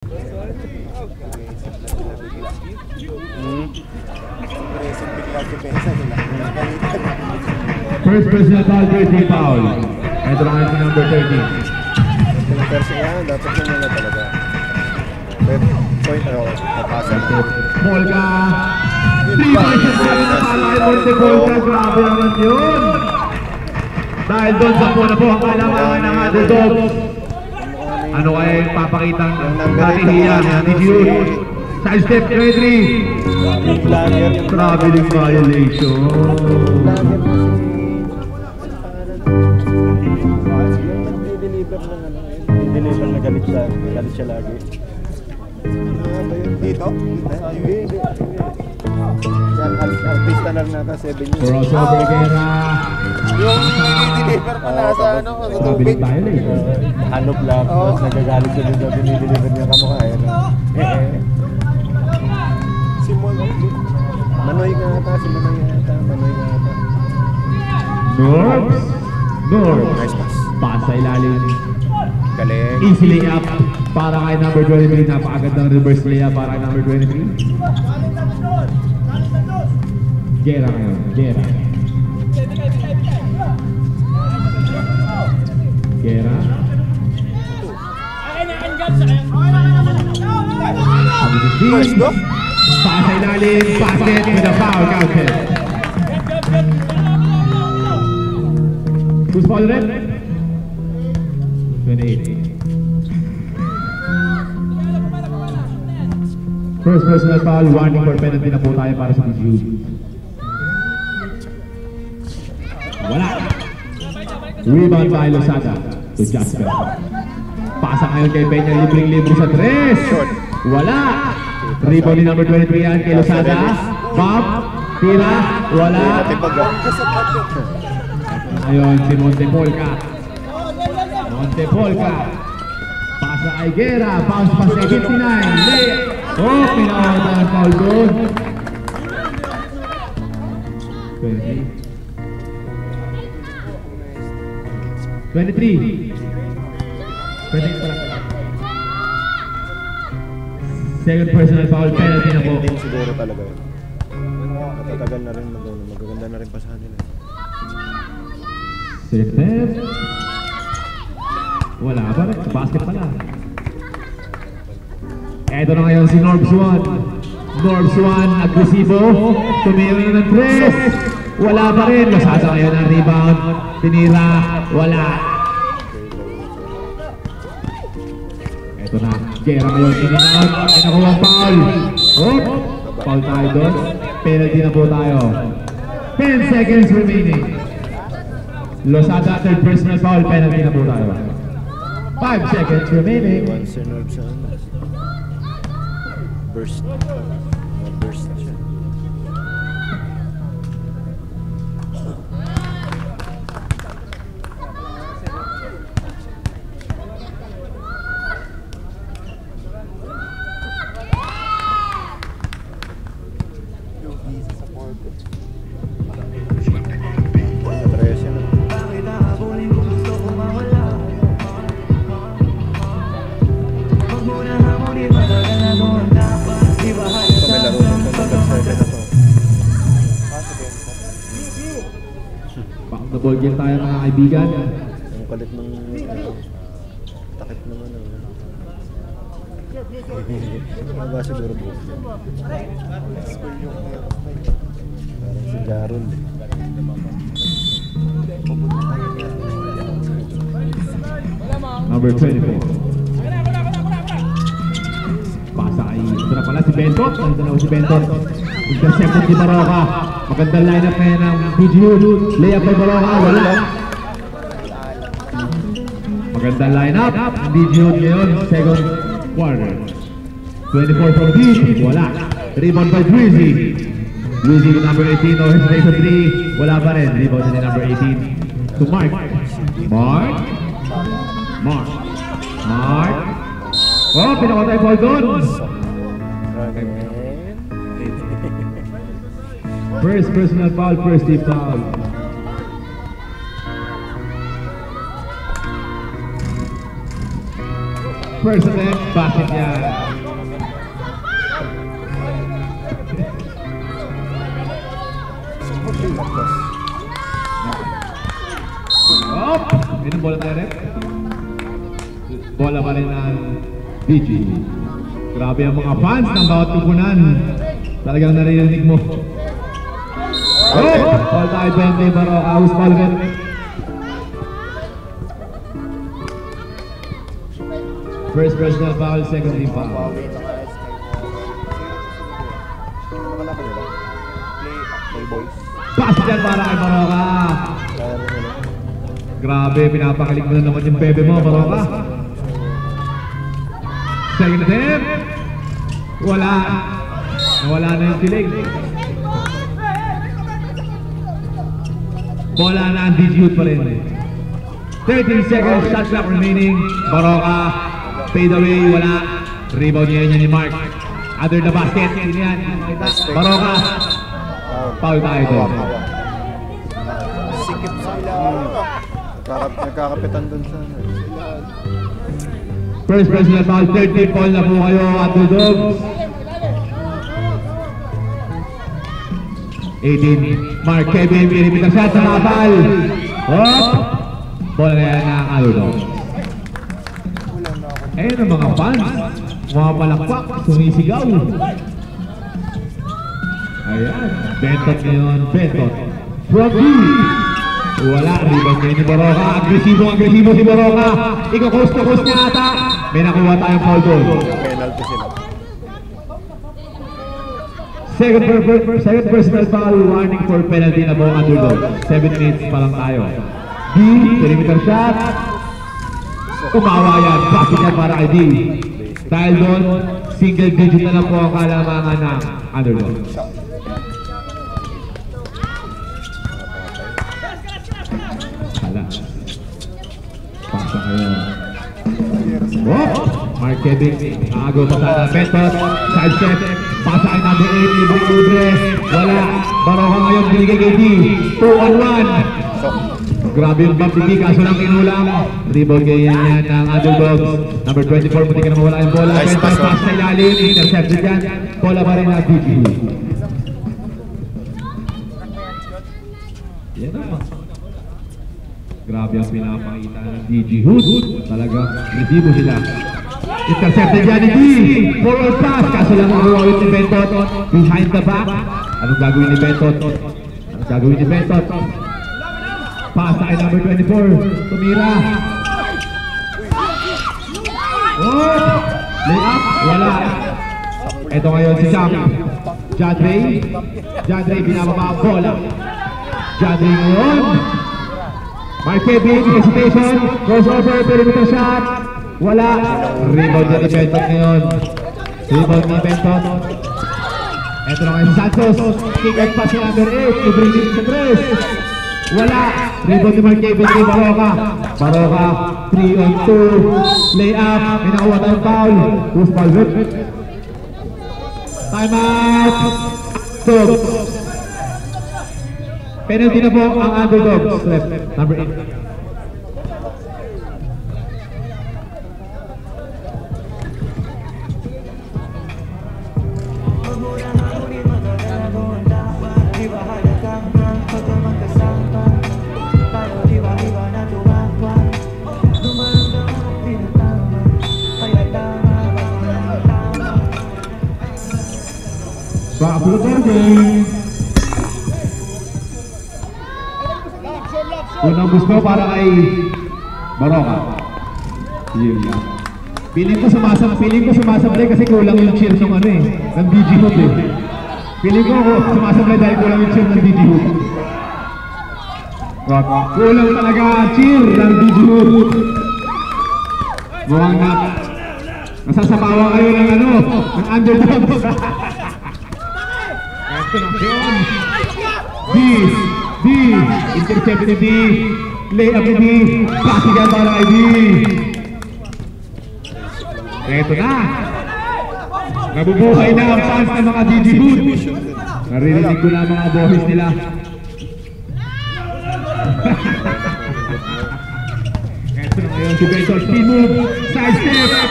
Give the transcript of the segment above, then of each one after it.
First personal foul, first foul. Ito lang yung number 13. Yung person yan, dapat yun na talaga. Point ako, napasa. Polka. 3 points sa palay Monte Polka. Grabe naman yun. Dahil doon sa po na po ang kailangan ng ating dogs. Ano kaya yung papakitang katihiyan ni Jude? Side step 23. Traveling violation. Nag-deliver na galit siya lagi. Dito? Hindi. Artista na rin nata 7 years. Crossover Guerra. Yung deliver pa nasa ano, tubig. Hanop lang, tapos nagagalit siya dito, dinideliver niya kamukha. Si Manoy nga ata, Manoy nga ata. Norbs. Nice pass. Pasa ilalim. Galing. Easy layup para kay number 23. Napakagandang reverse layup para kay number 23. Guerra ngayon. Guerra. Pasa ilalim. Basket with a foul counted. Who's foul red? 28. First personal foul, warning for penalty na po tayo para sa Jude. Wala. Rebound by Losada to Jasper. Pasa ngayon kay Peña, libreng-libre sa 3. Wala. Rebound ni number 23 yan kay Losada. Bump. Tira. Wala. Ayun si Monte Polka. Pasa kay Guerra. Bounce pass kay 59. Oh, pinawala ang foul doon. 23. Second personal foul, penalty na po. Din siguro talaga yun. Matatagal na rin, magaganda na rin pa sa kanila. Second. Wala pa rin, basket pala. Eto na ngayon si Norbs 1, agresibo, tumira na ng 3. Wala pa rin, Losada ngayon ang rebound. Tinira, wala. Eto na, Guerra ngayon, in-out, nakuha ang foul. Foul tayo doon, penalty na po tayo. 10 seconds remaining. Losada, third personal foul, penalty na po tayo. 5 seconds remaining. Burst siya. Ball game tayo mga kaibigan. Ang kalit ng takip naman. Mga siguro po. Parang si Jaron. Number 24. Pasa kay, ito na pala si Benton. Ito na si Benton. Intercepted si Baroka. Magandang lineup na yan ng PGU. Layup by Baroka. Wala. Magandang lineup. PGU ngayon. Second quarter. 24 from deep. Wala. Rebound by Drizzy. Drizzy with number 18. No hesitation 3. Wala pa rin. Rebound ni number 18. To Mark. Oh, pinakotay ball doon. First personal foul, first team foul. First attempt, basket yan. Op! Inang bola tayo rin. Bola pa rin ng DG. Grabe ang mga fans ng bawat kupunan. Talagang naririnig mo. Oh! Ball tayo 20, Baroka. Who's ball rin? First personal foul, second team foul. Basket para kay Baroka. Grabe, pinapakilig mo na naman yung bebe mo, Baroka. Second attempt. Wala. Nawala na yung kilig. Bola na ang DG pa rin. 13 seconds, shot clock remaining. Baroka, fade away, wala. Rebound niya ni Mark. Under the basket, yun yan. Baroka, foul tayo doon. Sikip sila. Nagkakapitan dun sa... First personal foul, 30 foul na po kayo, Underdogs. 18, Mark Kevin, pinipit ang shot sa mga foul. Hop! Bola na yan ng Underdogs. Ayun ang mga fans, mga palakpak, sumisigaw. Ayan, Bentot ngayon, Bentot. Froggy! Wala, rebound ngayon ni Baroka. Agresibo si Baroka. Iko-coast to coast niya ata. May nakuha tayong foul doon. Penalty sila. Second personal foul, warning for penalty na buong Underdog. 7 minutes pa lang tayo. D, perimeter shot. Umawa yan, basket yan para kay D. Dahil doon, single digit na lang po ang kalamangan ng Underdog. Hala. Pasa kayo. Oh! Mark Kevin, agaw pa sana. Bentot, side step. Pasa ay number 8, libre-libre. Wala. Baroka ngayon, binigay kay D. 2-on-1. Grabe yung bump hindi, kaso lang kinulang. Rebound ganyan yan ng Underdogs. Number 24, buti ka na mawala yung bola. Bentot, pass sa ilalim. Intercepted yan. Bola pa rin na DG. Yan naman. Grabe ang pinapakita ng DG Hood. Talagang resibo sila. Intercepted yan ni D. Forward pass. Kaso lang ang ulit ni Bentot. Behind the back. Anong gagawin ni Bentot? Anong gagawin ni Bentot? Pass ay number 24. Tumira. Oh! Lay-up. Wala. Ito ngayon si Sam. Jadre. Jadre binababa ang bola. Jadre ngayon. Mark Kevin, hesitation, crossover, perimeter shot, wala. Rebound niya ni Bentot ngayon. Rebound ni Bentot. Ito na ngayon si Santos. Kick-out pass ni number 8, libre sa 3. Wala. Rebound ni Mark Kevin ni Baroka. Baroka, 3-on-2. Lay-up, may nakuha tayong foul. Who's foul with? Time out. Dogs. Penalty na po ang Underdogs. Left, number 8. Back to the third game. Unang gusto para kay Baroka. Yun lang. Piling ko sumasablay kasi kulang yung cheer ng ano eh, ng DG Hood eh. Piling ko sumasablay dahil kulang yung cheer ng DG Hood. Kulang talaga cheer ng DG Hood. Mukhang na nasasapawa kayo ng ano, ng Underdogs. Ito na yun. D, intercept ni D, lay-up ni D, pasigan para kay D. Ito na. Nabubuhay na ang fans ng mga DG Hood. Naririnig ko na mga boses nila. Ito na ngayon si Bentot, speed move, side step,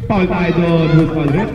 Foul tayo doon. Who's foul rin?